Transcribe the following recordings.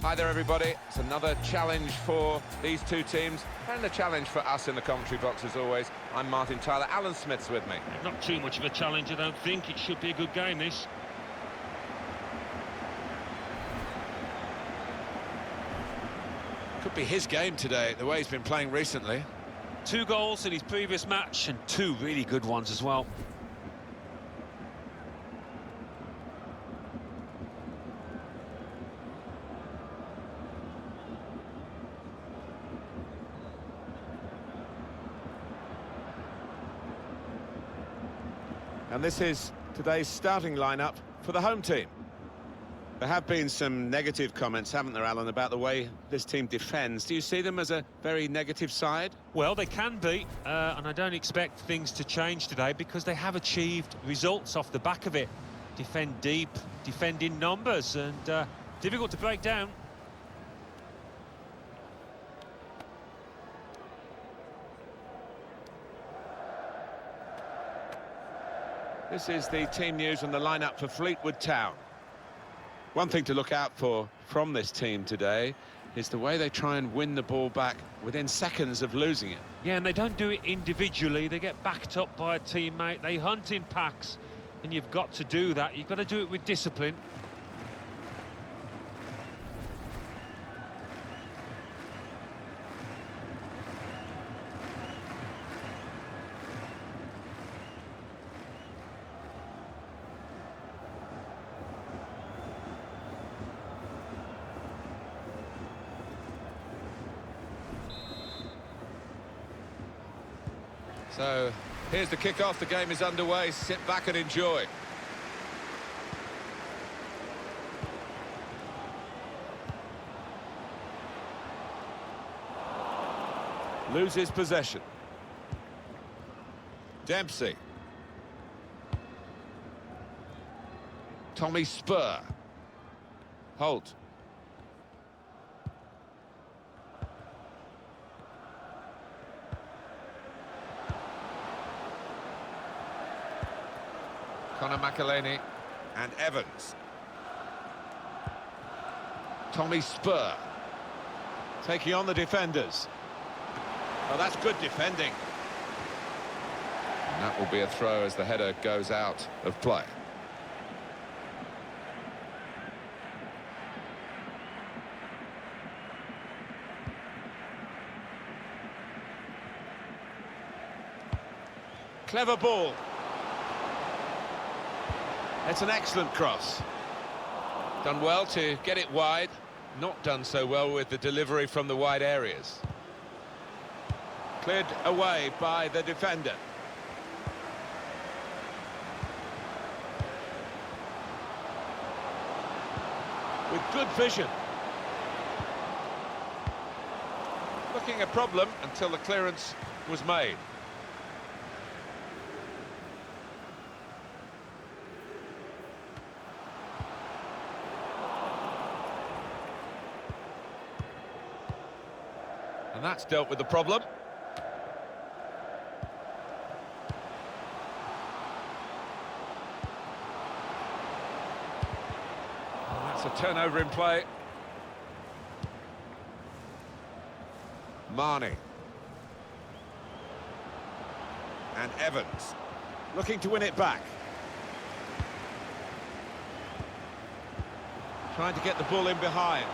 Hi there, everybody. It's another challenge for these two teams and a challenge for us in the commentary box as always. I'm Martin Tyler. Alan Smith's with me. Not too much of a challenge, I don't think. It should be a good game, this. Could be his game today, the way he's been playing recently. 2 goals in his previous match and 2 really good ones as well. And this is today's starting lineup for the home team. There have been some negative comments, haven't there, Alan, about the way this team defends. Do you see them as a very negative side? Well, they can be, and I don't expect things to change today because they have achieved results off the back of it. Defend deep, defend in numbers, and difficult to break down. This is the team news and the lineup for Fleetwood Town. One thing to look out for from this team today is the way they try and win the ball back within seconds of losing it. Yeah, and they don't do it individually. They get backed up by a teammate. They hunt in packs, and you've got to do that. You've got to do it with discipline. So, here's the kick-off. The game is underway. Sit back and enjoy. Loses possession. Dempsey. Tommy Spur. Holt. Conor McAleny and Evans. Tommy Spur. Taking on the defenders. Oh, that's good defending. And that will be a throw as the header goes out of play. Clever ball. It's an excellent cross. Done well to get it wide. Not done so well with the delivery from the wide areas. Cleared away by the defender. With good vision. Looking a problem until the clearance was made. And that's dealt with the problem. And that's a turnover in play. Marnie. And Evans. Looking to win it back. Trying to get the ball in behind.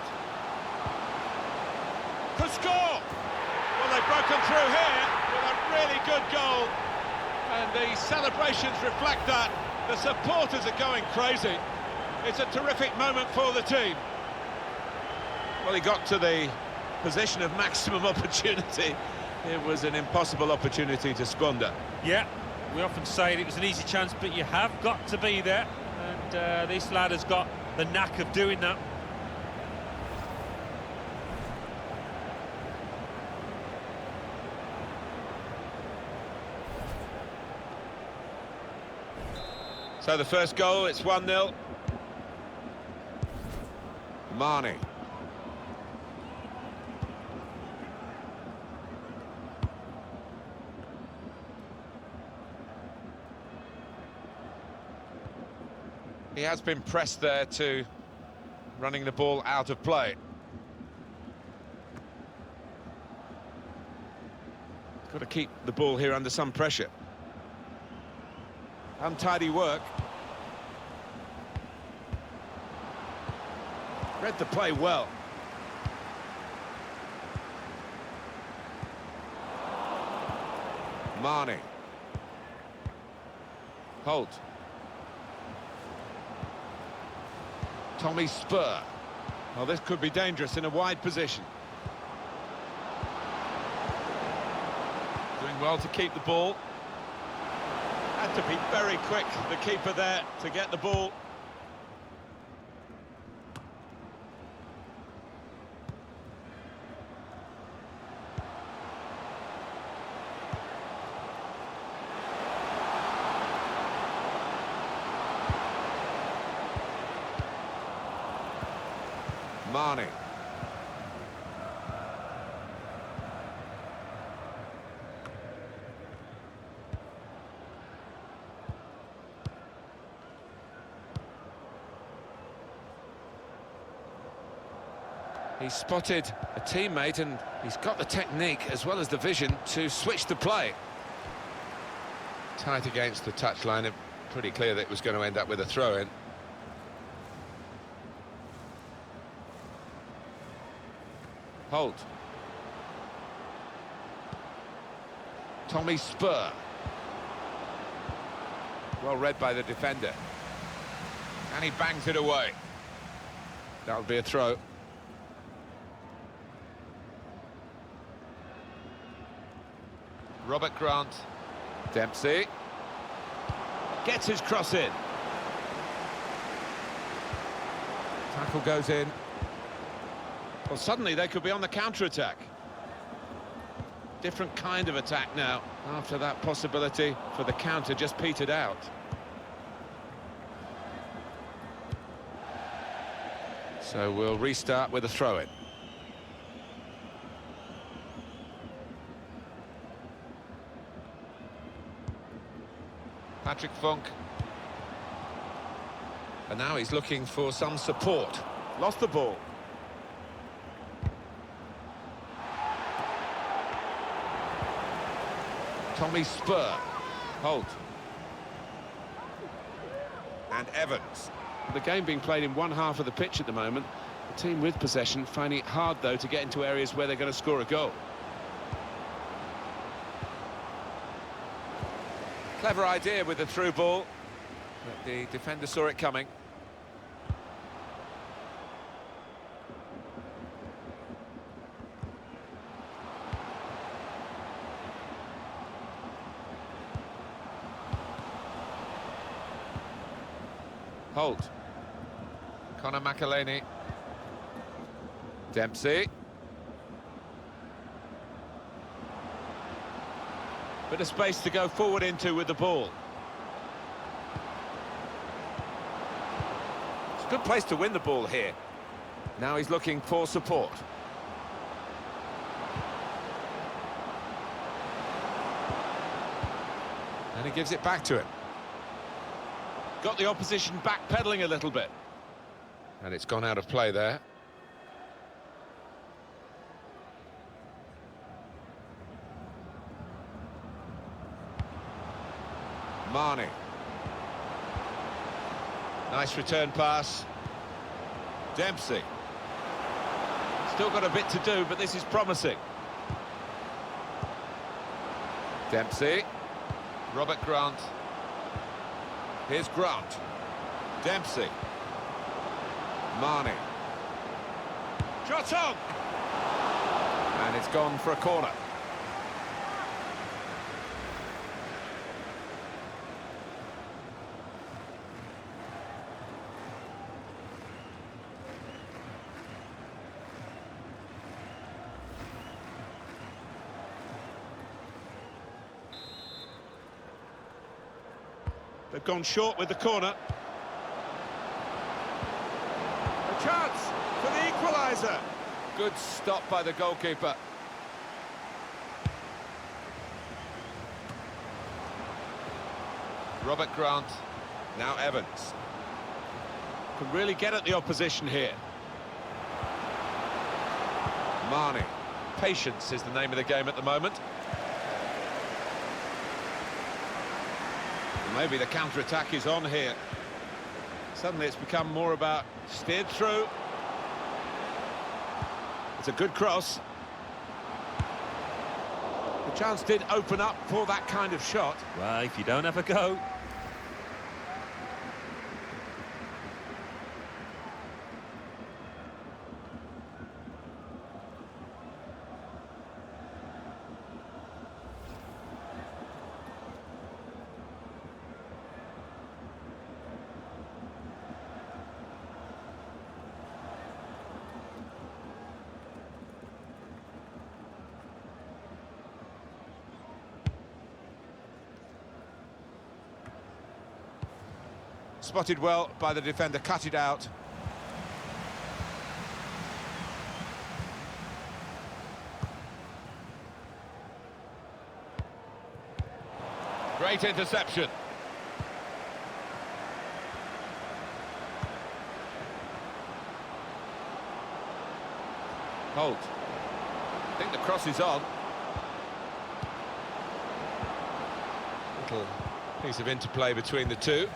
Could score! Well, they've broken through here with a really good goal. And the celebrations reflect that. The supporters are going crazy. It's a terrific moment for the team. Well, he got to the position of maximum opportunity. It was an impossible opportunity to squander. Yeah, we often say it was an easy chance, but you have got to be there. And this lad has got the knack of doing that. So the first goal, it's 1-0. Marnie. He has been pressed there to running the ball out of play. Got to keep the ball here under some pressure. Untidy work. Read the play well. Marnie. Holt. Tommy Spur. Well, this could be dangerous in a wide position. Doing well to keep the ball. Had to be very quick, the keeper there, to get the ball. Marnie. He's spotted a teammate and he's got the technique as well as the vision to switch the play. Tight against the touchline, and pretty clear that it was going to end up with a throw-in. Holt. Tommy Spur. Well read by the defender. And he bangs it away. That'll be a throw. Robert Grant. Dempsey. Gets his cross in. Tackle goes in. Well, suddenly they could be on the counter-attack. Different kind of attack now, after that possibility for the counter just petered out. So we'll restart with a throw-in. Patrick Funk. And now he's looking for some support. Lost the ball. Tommy Spur. Holt. And Evans. The game being played in one half of the pitch at the moment. The team with possession finding it hard, though, to get into areas where they're going to score a goal. Clever idea with the through ball. But the defender saw it coming. Holt. Conor McAleny. Dempsey. Bit of space to go forward into with the ball. It's a good place to win the ball here. Now he's looking for support. And he gives it back to him. Got the opposition backpedaling a little bit. And it's gone out of play there. Marnie. Nice return pass. Dempsey. Still got a bit to do, but this is promising. Dempsey. Robert Grant. Here's Grant. Dempsey. Marnie. Shot on! And it's gone for a corner. They've gone short with the corner. A chance for the equaliser. Good stop by the goalkeeper. Robert Grant. Now Evans. Can really get at the opposition here. Marnie. Patience is the name of the game at the moment. Maybe the counter-attack is on here. Suddenly it's become more about steered through. It's a good cross. The chance did open up for that kind of shot. Well, if you don't have a go. Spotted well by the defender, cut it out. Great interception. Holt. I think the cross is on. Little piece of interplay between the two.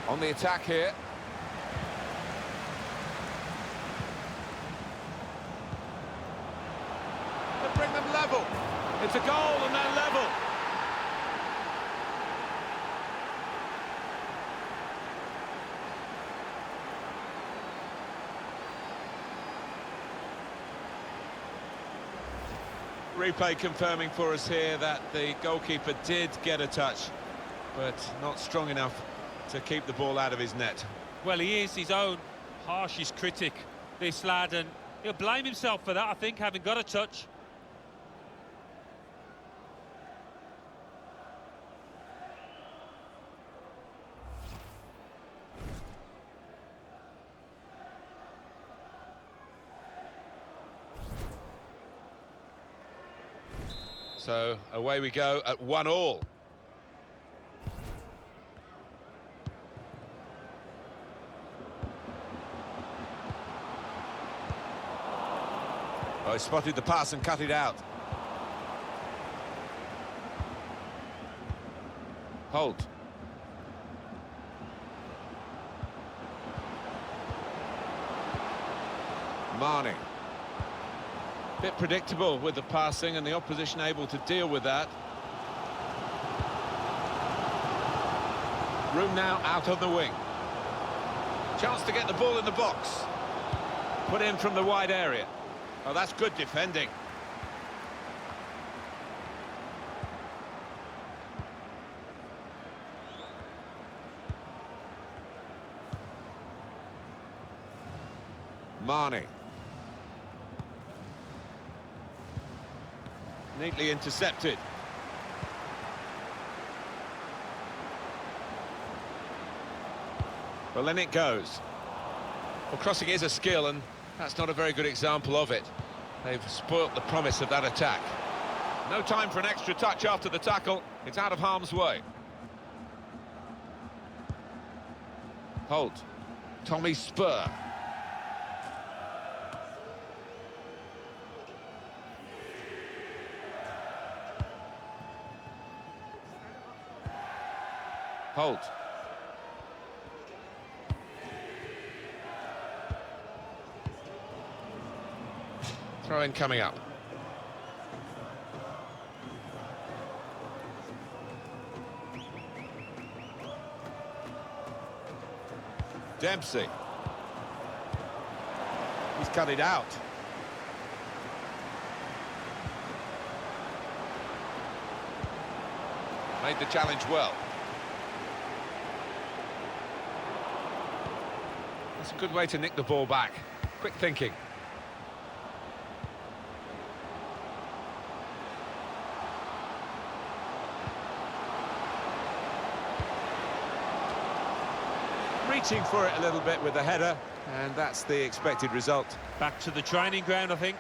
On the attack here. To bring them level. It's a goal and then level. Replay confirming for us here that the goalkeeper did get a touch, but not strong enough to keep the ball out of his net. Well, he is his own harshest critic, this lad, and he'll blame himself for that, I think, having got a touch. So away we go at 1-1. Oh, he spotted the pass and cut it out. Holt. Marnie. Bit predictable with the passing and the opposition able to deal with that. Room now out on the wing. Chance to get the ball in the box. Put in from the wide area. Oh, that's good defending. Marnie. Neatly intercepted. Well, then it goes. Well, crossing is a skill, and that's not a very good example of it. They've spoilt the promise of that attack. No time for an extra touch after the tackle. It's out of harm's way. Holt. Tommy Spur. Holt. Throw-in coming up. Dempsey. He's cut it out. Made the challenge well. That's a good way to nick the ball back. Quick thinking. Reaching for it a little bit with the header, and that's the expected result. Back to the training ground, I think.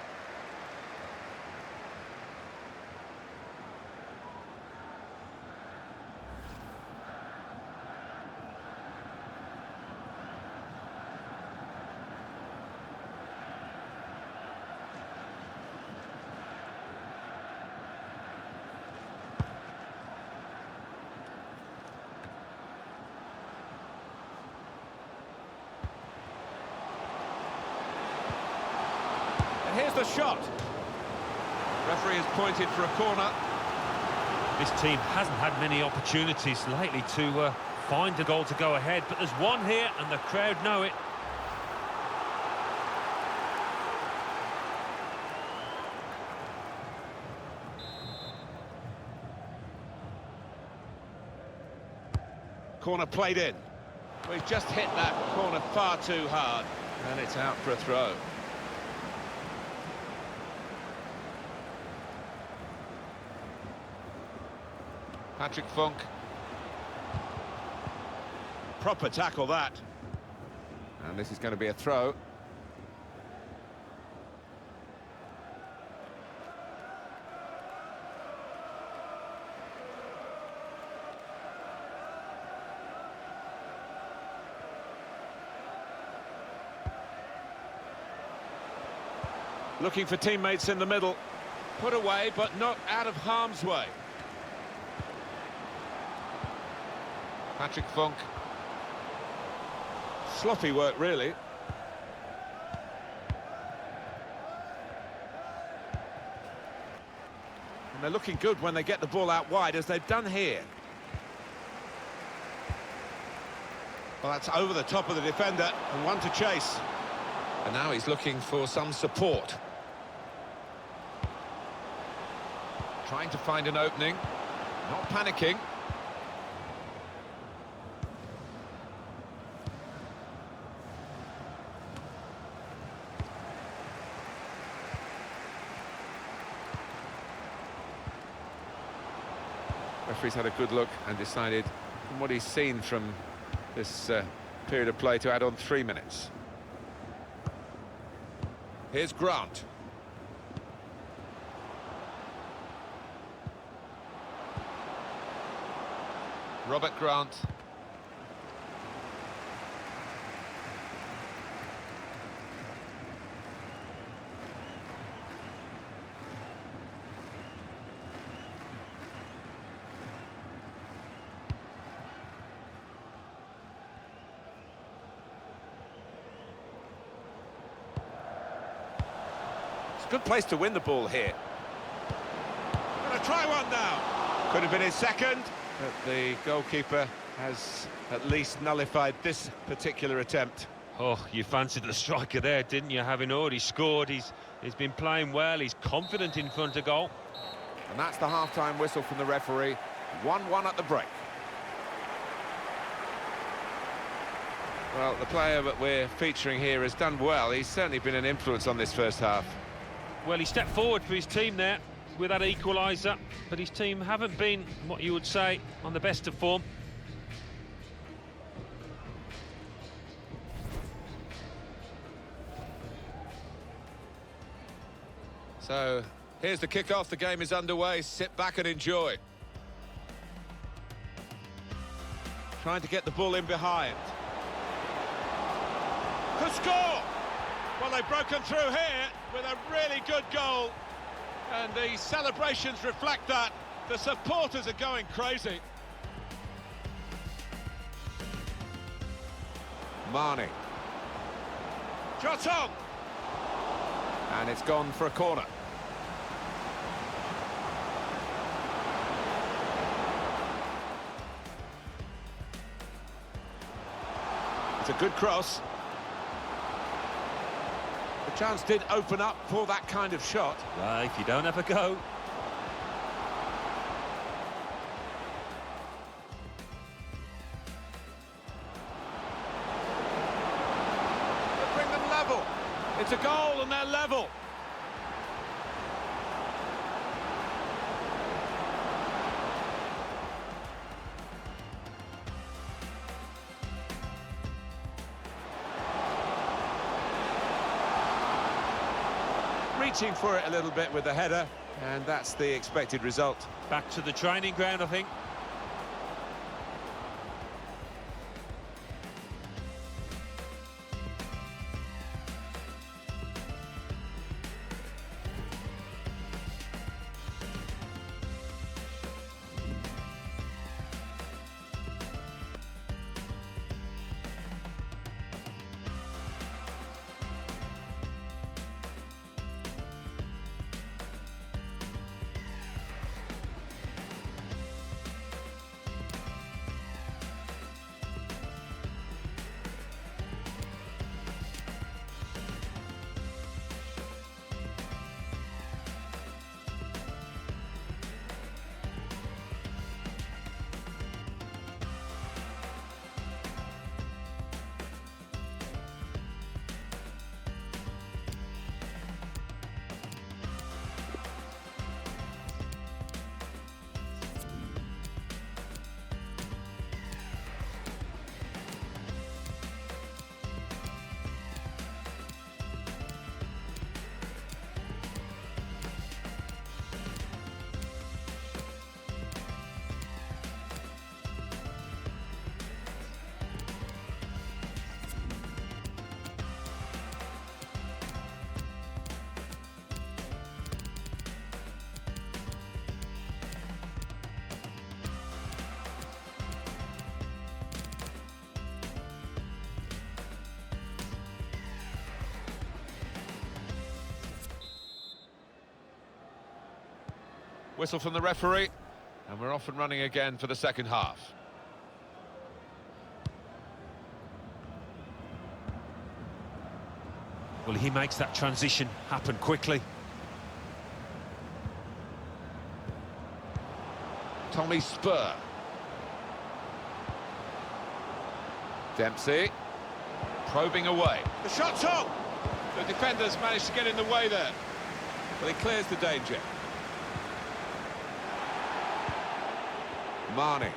the shot. Referee has pointed for a corner. This team hasn't had many opportunities lately to find a goal to go ahead, but there's one here and the crowd know it. Corner played in. Well, he's just hit that corner far too hard, and it's out for a throw. Patrick Funk. Proper tackle, that. And this is going to be a throw. Looking for teammates in the middle. Put away, but not out of harm's way. Patrick Funk. Sloppy work, really. And they're looking good when they get the ball out wide, as they've done here. Well, that's over the top of the defender, and one to chase. And now he's looking for some support. Trying to find an opening. Not panicking. Referee's had a good look and decided, from what he's seen from this period of play, to add on 3 minutes. Here's Grant. Robert Grant. It's a good place to win the ball here. Gonna try one now. Could have been his second, but the goalkeeper has at least nullified this particular attempt. Oh, you fancied the striker there, didn't you? Having already scored, he's been playing well, he's confident in front of goal. And that's the half-time whistle from the referee. 1-1 at the break. Well, the player that we're featuring here has done well. He's certainly been an influence on this first half. Well, he stepped forward for his team there with that equaliser, but his team haven't been, what you would say, on the best of form. So, here's the kick-off. The game is underway. Sit back and enjoy. Trying to get the ball in behind. Could score! Well, they've broken through here with a really good goal. And the celebrations reflect that. The supporters are going crazy. Marnie. Shot on! And it's gone for a corner. It's a good cross. The chance did open up for that kind of shot. If you don't have a go. They bring them level. It's a goal and they're level. Reaching for it a little bit with the header, and that's the expected result. Back to the training ground, I think. Whistle from the referee, and we're off and running again for the second half. Well, he makes that transition happen quickly. Tommy Spur. Dempsey. Probing away. The shot's on! The defenders managed to get in the way there. But he clears the danger. Marnie.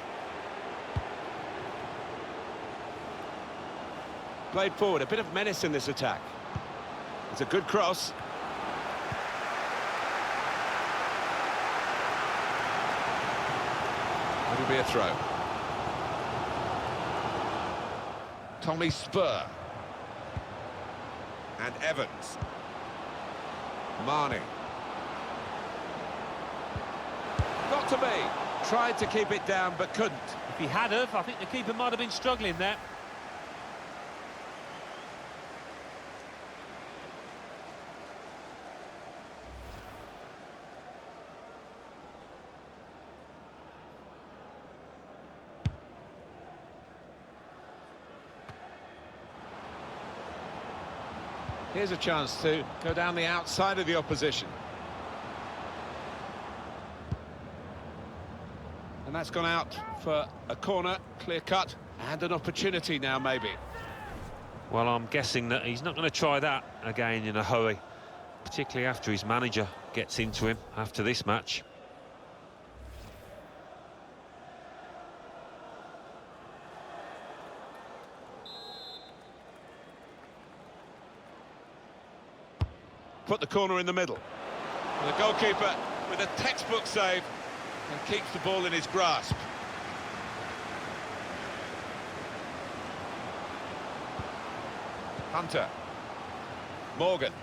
Played forward, a bit of menace in this attack. It's a good cross. It'll be a throw. Tommy Spur. And Evans. Marnie. Got to be. Tried to keep it down, but couldn't. If he had have, I think the keeper might have been struggling there. Here's a chance to go down the outside of the opposition. And that's gone out for a corner, clear cut, and an opportunity now maybe. Well, I'm guessing that he's not going to try that again in a hurry, particularly after his manager gets into him after this match. Put the corner in the middle. And the goalkeeper with a textbook save and keeps the ball in his grasp. Hunter. Morgan.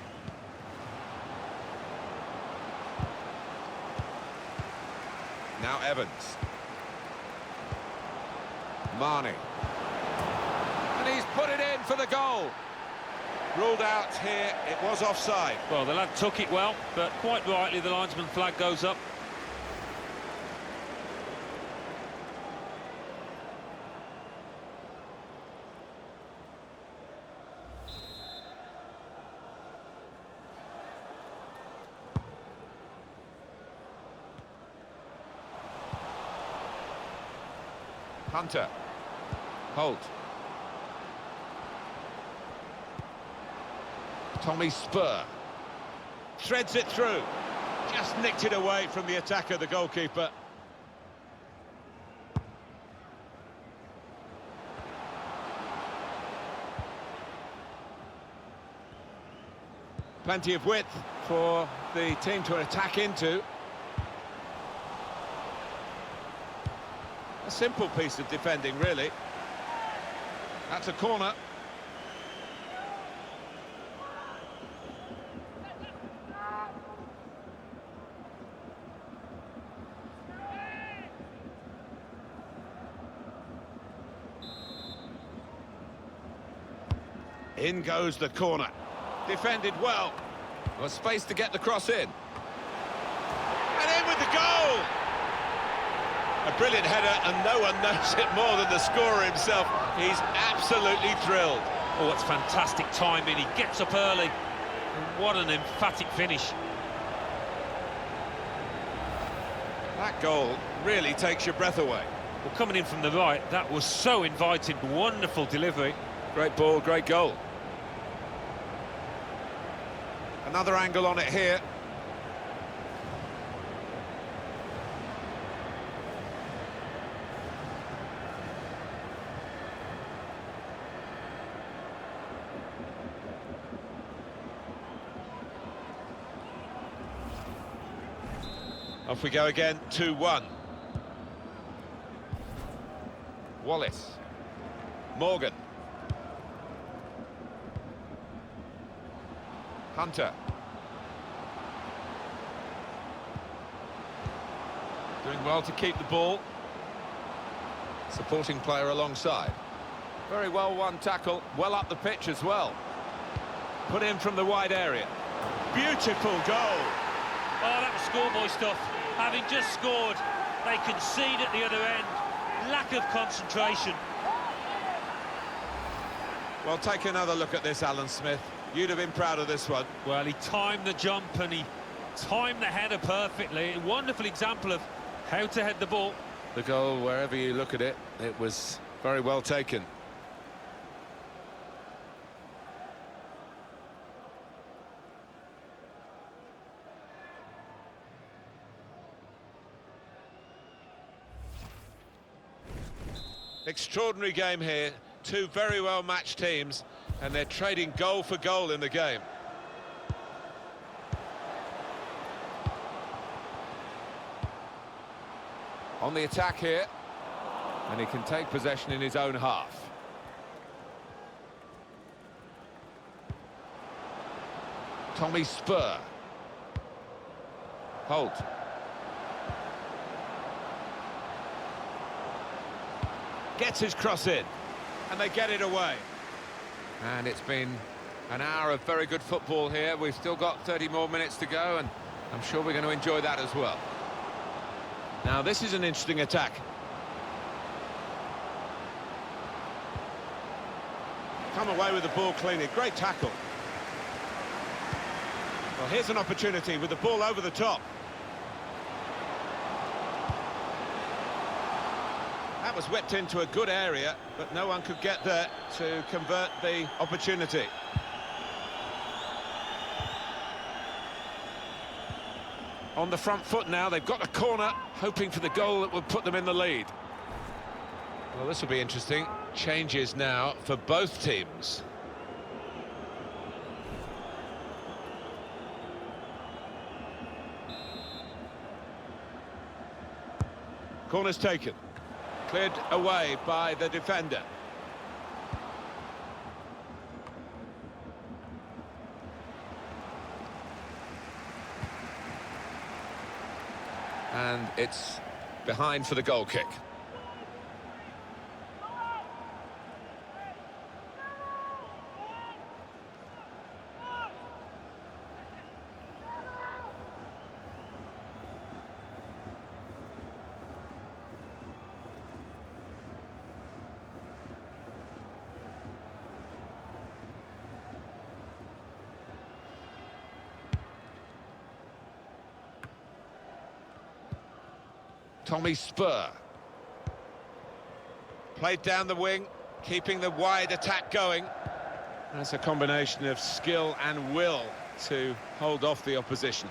Now Evans. Marnie. And he's put it in for the goal. Ruled out here, it was offside. Well, the lad took it well, but quite rightly the linesman flag goes up. Hunter. Holt. Tommy Spur. Threads it through. Just nicked it away from the attacker, the goalkeeper. Plenty of width for the team to attack into. A simple piece of defending, really. That's a corner. In goes the corner. Defended well. Was space to get the cross in. And in with the goal! A brilliant header, and no one knows it more than the scorer himself. He's absolutely thrilled. Oh, it's fantastic timing. He gets up early. And what an emphatic finish. That goal really takes your breath away. Well, coming in from the right, that was so inviting. Wonderful delivery. Great ball, great goal. Another angle on it here. Off we go again, 2-1. Wallace. Morgan. Hunter. Doing well to keep the ball. Supporting player alongside. Very well won tackle, well up the pitch as well. Put in from the wide area. Beautiful goal. Oh, that was schoolboy stuff. having just scored, they concede at the other end. Lack of concentration. Well, take another look at this, Alan Smith. You'd have been proud of this one. Well, he timed the jump and he timed the header perfectly. A wonderful example of how to head the ball. The goal, wherever you look at it, it was very well taken. Extraordinary game here. Two very well matched teams, and they're trading goal for goal in the game. On the attack here, and he can take possession in his own half. Tommy Spur. Holt. Gets his cross in, and they get it away. And it's been an hour of very good football here. We've still got 30 more minutes to go, and I'm sure we're going to enjoy that as well. Now, this is an interesting attack. Come away with the ball cleanly. Great tackle. Well, here's an opportunity with the ball over the top. That was whipped into a good area, but no one could get there to convert the opportunity. On the front foot now, they've got a corner, hoping for the goal that would put them in the lead. Well, this will be interesting. Changes now for both teams. Corner's taken. Cleared away by the defender. And it's behind for the goal kick. Tommy Spur. Played down the wing, keeping the wide attack going. That's a combination of skill and will to hold off the opposition.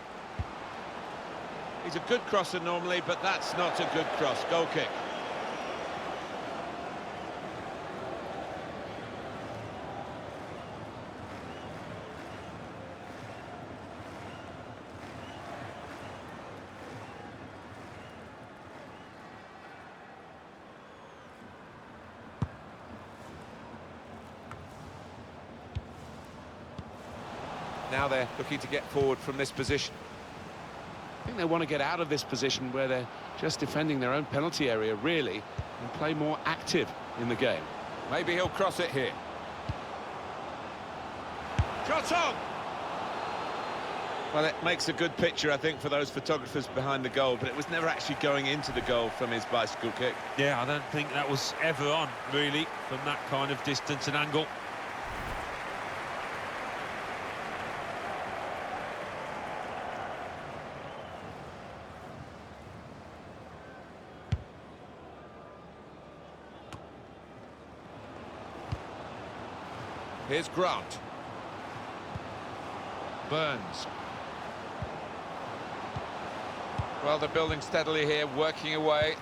He's a good crosser normally, but that's not a good cross. Goal kick. Now they're looking to get forward from this position. I think they want to get out of this position where they're just defending their own penalty area, really, and play more active in the game. Maybe he'll cross it here. Shot on! Well, it makes a good picture, I think, for those photographers behind the goal, but it was never actually going into the goal from his bicycle kick. Yeah, I don't think that was ever on, really, from that kind of distance and angle. Here's Grant. Burns. Well, they're building steadily here, working away.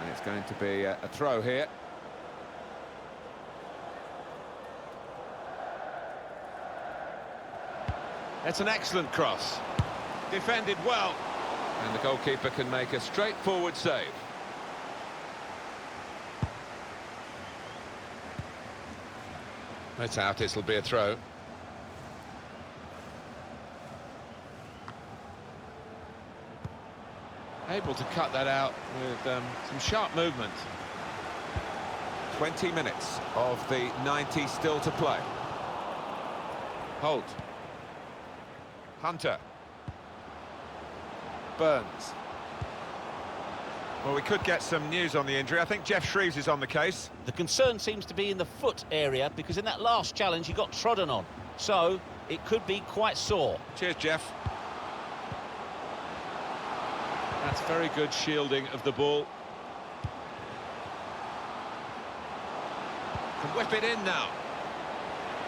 And it's going to be a throw here. It's an excellent cross. Defended well. And the goalkeeper can make a straightforward save. It's out, it'll be a throw. Able to cut that out with some sharp movement. 20 minutes of the 90 still to play. Holt. Hunter. Burns. Well, we could get some news on the injury. I think Jeff Shreves is on the case. The concern seems to be in the foot area, because in that last challenge he got trodden on. So, it could be quite sore. Cheers, Jeff. That's very good shielding of the ball. Can whip it in now.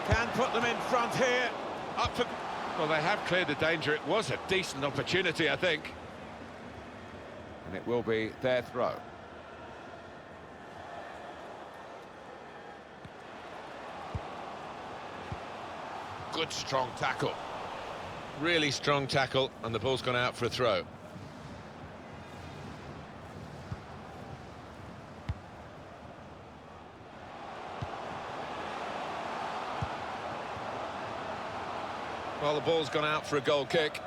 Can put them in front here. Up for... Well, they have cleared the danger. It was a decent opportunity, I think. And it will be their throw. Good strong tackle. Really strong tackle, and the ball's gone out for a throw. Well, the ball's gone out for a goal kick.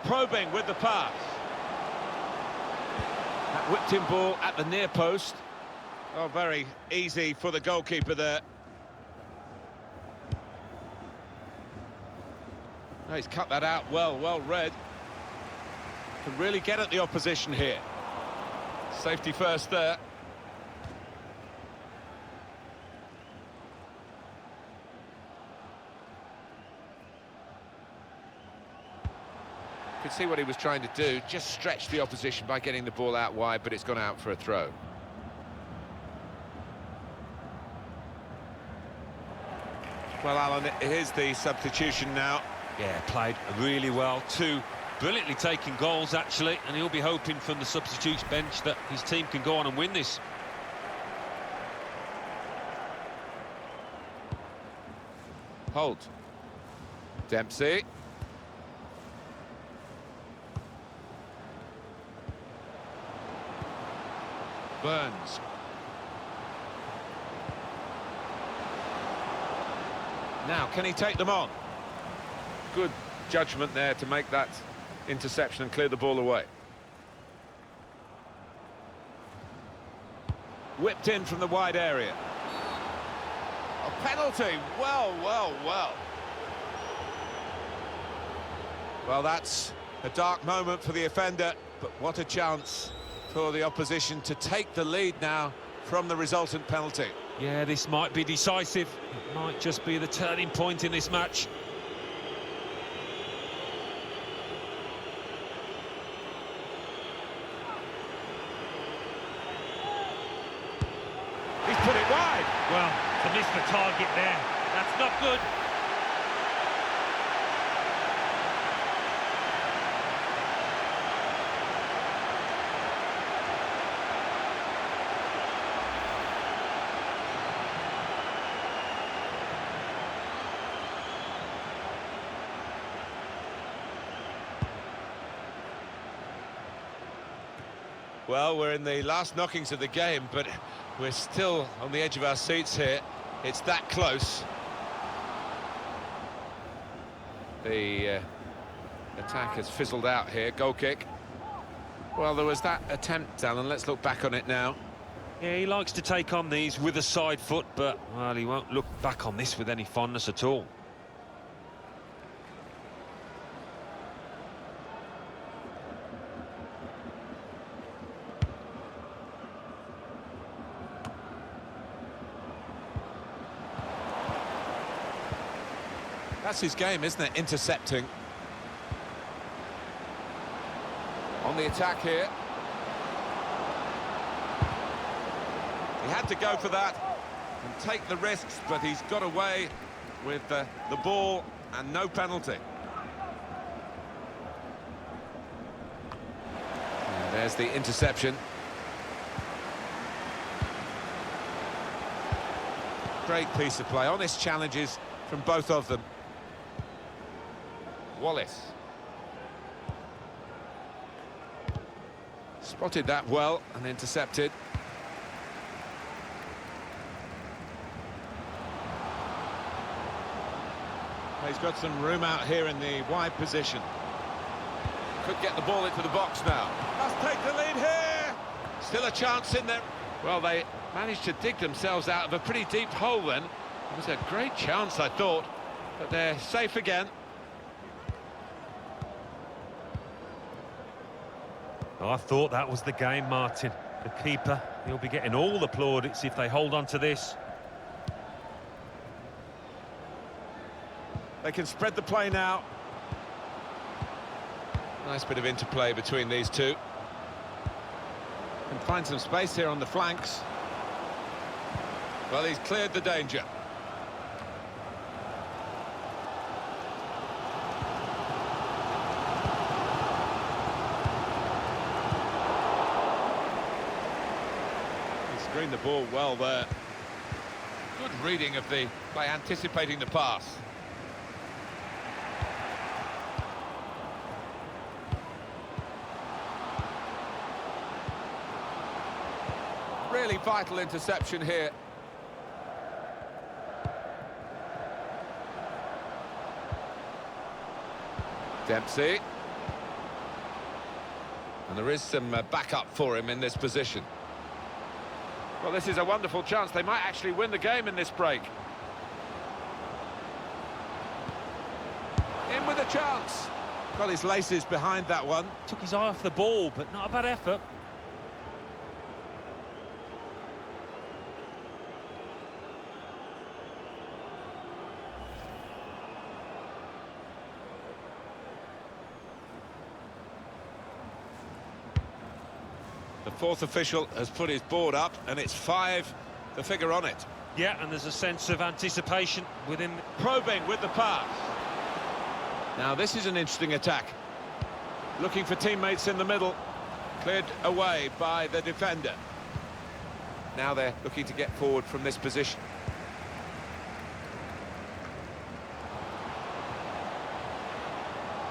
Probing with the pass. That whipped-in ball at the near post. Oh, very easy for the goalkeeper there. Oh, he's cut that out well read. Can really get at the opposition here. Safety first there. Could see what he was trying to do, just stretch the opposition by getting the ball out wide, but it's gone out for a throw. Well, Alan, here's the substitution now. Yeah, played really well. Two brilliantly taken goals, actually, and he'll be hoping from the substitutes bench that his team can go on and win this. Hold. Dempsey. Burns. Now, can he take them on? Good judgment there to make that interception and clear the ball away. Whipped in from the wide area. A penalty. Well. Well, that's a dark moment for the offender, but what a chance for the opposition to take the lead now from the resultant penalty. Yeah, this might be decisive. It might just be the turning point in this match. He's put it wide. Well, to miss the target there, that's not good. Well, we're in the last knockings of the game, but we're still on the edge of our seats here. It's that close. The attack has fizzled out here. Goal kick. Well, there was that attempt, Alan. Let's look back on it now. Yeah, he likes to take on these with a side foot, but, well, he won't look back on this with any fondness at all. That's his game, isn't it? Intercepting. On the attack here. He had to go for that and take the risks, but he's got away with the ball and no penalty. There's the interception. Great piece of play, honest challenges from both of them. Wallace. Spotted that well and intercepted. He's got some room out here in the wide position. Could get the ball into the box now. Must take the lead here. Still a chance in there. Well, they managed to dig themselves out of a pretty deep hole then. It was a great chance, I thought, but they're safe again. I thought that was the game, Martin. The keeper, he'll be getting all the plaudits if they hold on to this. They can spread the play now. Nice bit of interplay between these two. Can find some space here on the flanks. Well, he's cleared the danger. He screened the ball well there. Good reading of the by anticipating the pass. Really vital interception here. Dempsey. And there is some backup for him in this position. Well, this is a wonderful chance. They might actually win the game in this break. In with a chance. Got his laces behind that one. Took his eye off the ball, but not a bad effort. The fourth official has put his board up, and it's 5, the figure on it. Yeah, and there's a sense of anticipation within. Probing with the pass. Now this is an interesting attack. Looking for teammates in the middle. Cleared away by the defender. Now they're looking to get forward from this position.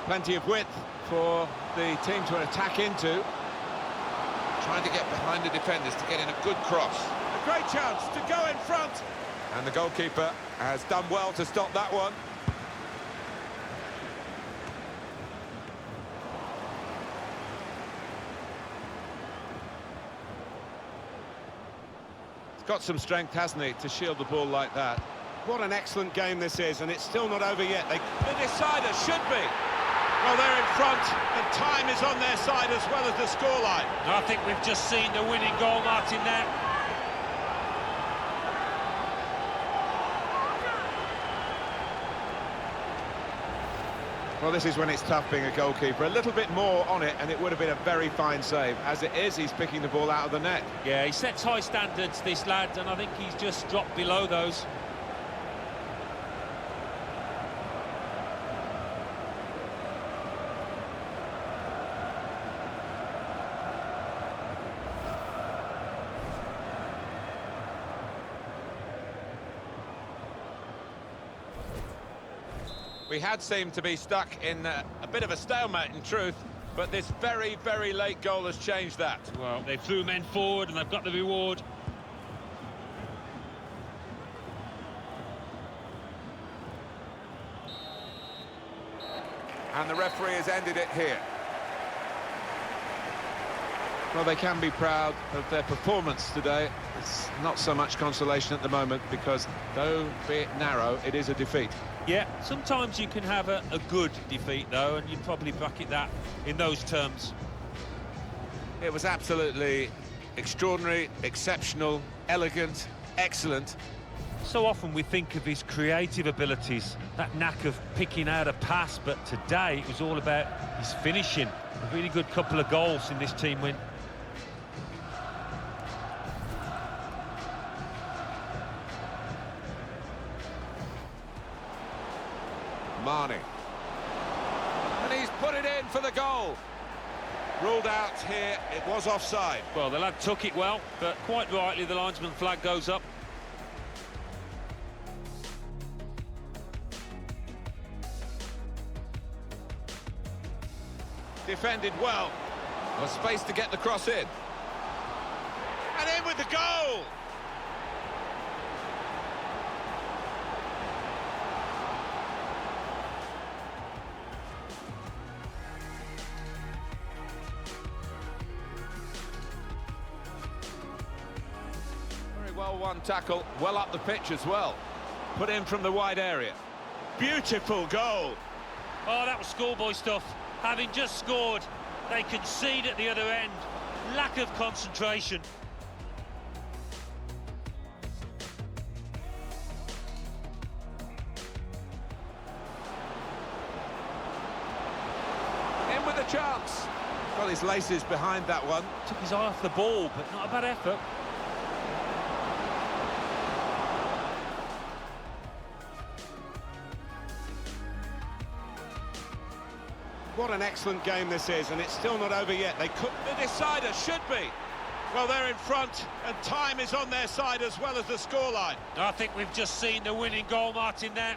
Plenty of width for the team to attack into. Trying to get behind the defenders to get in a good cross. A great chance to go in front. And the goalkeeper has done well to stop that one. He's got some strength, hasn't he, to shield the ball like that. What an excellent game this is, and it's still not over yet. The decider should be. Well, they're in front, and time is on their side as well as the scoreline. I think we've just seen the winning goal, Martin, there. Well, this is when it's tough being a goalkeeper. A little bit more on it, and it would have been a very fine save. As it is, he's picking the ball out of the net. Yeah, he sets high standards, this lad, and I think he's just dropped below those. We had seemed to be stuck in a bit of a stalemate, in truth, but this very, very late goal has changed that. Well, they threw men forward and they've got the reward. And the referee has ended it here. Well, they can be proud of their performance today. It's not so much consolation at the moment because, though be it narrow, it is a defeat. Yeah, sometimes you can have a good defeat, though, and you'd probably bracket that in those terms. It was absolutely extraordinary, exceptional, elegant, excellent. So often we think of his creative abilities, that knack of picking out a pass, but today it was all about his finishing. A really good couple of goals in this team win. Marnie. And he's put it in for the goal. Ruled out here, it was offside. Well, the lad took it well, but quite rightly the linesman flag goes up. Defended well. Well, space to get the cross in. And in with the goal! Very well won tackle, well up the pitch as well. Put in from the wide area. Beautiful goal. Oh, that was schoolboy stuff. Having just scored, they concede at the other end. Lack of concentration. In with a chance. Well, his laces behind that one. Took his eye off the ball, but not a bad effort. What an excellent game this is, and it's still not over yet. The decider should be. Well, they're in front, and time is on their side as well as the scoreline. I think we've just seen the winning goal, Martin, there.